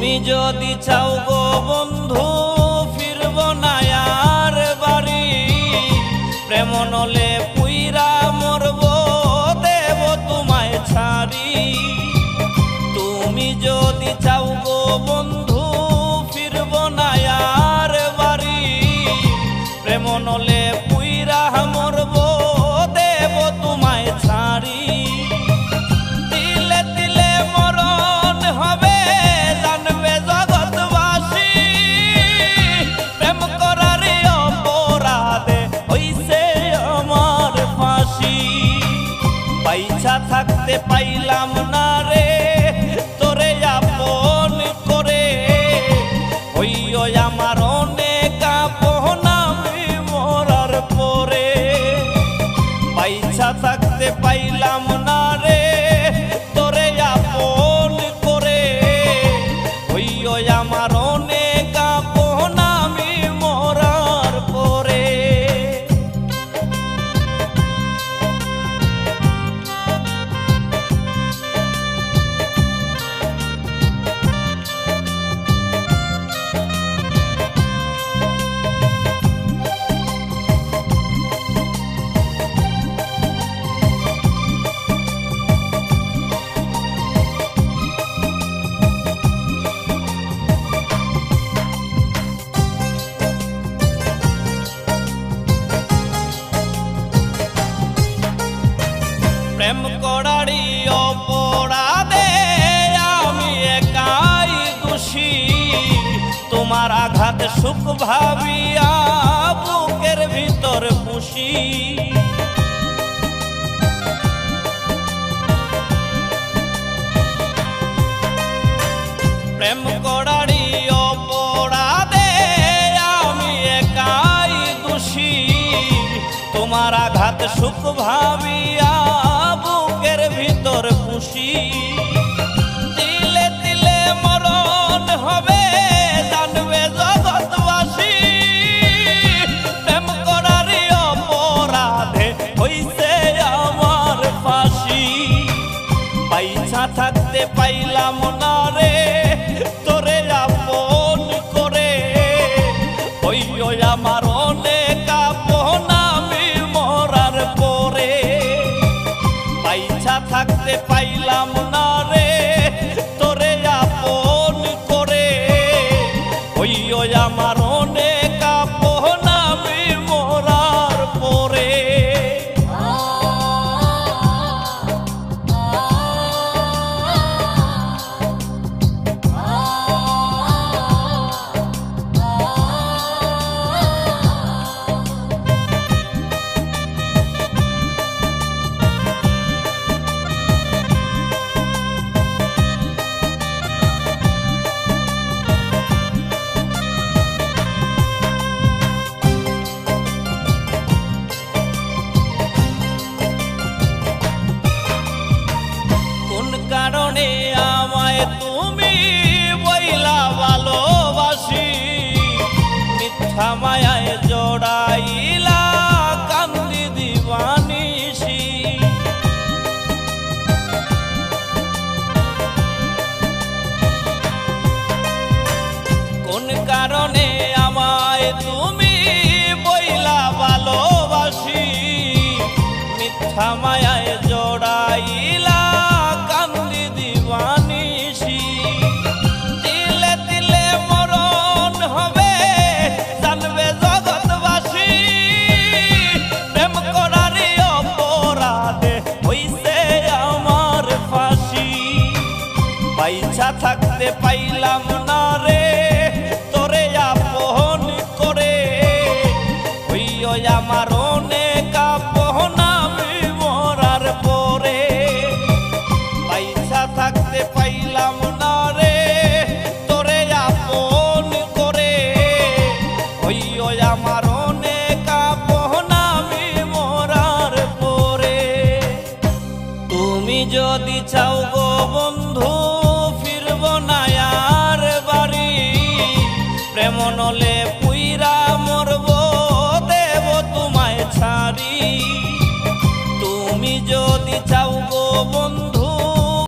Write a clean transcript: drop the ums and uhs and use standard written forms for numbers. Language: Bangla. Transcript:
তুমি যদি চাও গো বন্ধু ফিরব না আর বাড়ি, প্রেম নলে পুইরা মরব দেব তোমায় ছাড়ি। তুমি যদি চাও গো বন্ধু ফিরব না আর বাড়ি, প্রেম নলে পুইরা মরব দেব তোমায় ছাড়ি। পয়সা থাকতে পাইলাম না রে তোরে আপন করে, হইও আমার অনেক আপন আমি মরার পরে। পয়সা থাকতে পাইলাম না রে তোরে আপন করে, হইও আমার অনেক আপন আমি মরার পরে। প্রেম করারি অপরাধে আমি একাই দোষী, তোমার আঘাত সুখ ভাবিয়া বুকের ভিতর পুষি। প্রেম করারি অপরাধে আমি একাই দোষী, তোমার আঘাত সুখ ভাবিয়া বুকের ভিতর পুষি। দিলে দিলে মরণ হবে জানবে জগৎবাসী, প্রেম করারি অপরাধে হইছে আমার ফাঁসি। পয়সা থাকতে পাইলাম না রে তোরে আপন করে, হইও আমার অনেক আপন আমি মরার পরে। পয়সা থাকতে পাইলাম না রে তোরে আপন করে, হইও আমার অনেক আপন আমি মরার পরে। কারণে আমায় তুমি বইলা ভালোবাসি, মিথ্যা মায়ায় জড়াইলা কান্দি দিবানিসি। কোন কারণে আমায় তুমি বইলা ভালোবাসি, মিথ্যা মায়ায় জড়াইলা দিলে দিলে মরণ হবে জানবে জগৎবাসী, প্রেম করারি অপরাধে হইছে আমার ফাঁসি। পয়সা থাকতে পাইলাম না রে তোরে আপন করে, হইও আমার অনেক আপন আমি মরার পরে। পয়সা থাকতে পাইলাম না রে তোরে আপন করে, হইও আমার অনেক আপন আমি মরার পরে। তুমি যদি চাও গো বন্ধু ফিরব না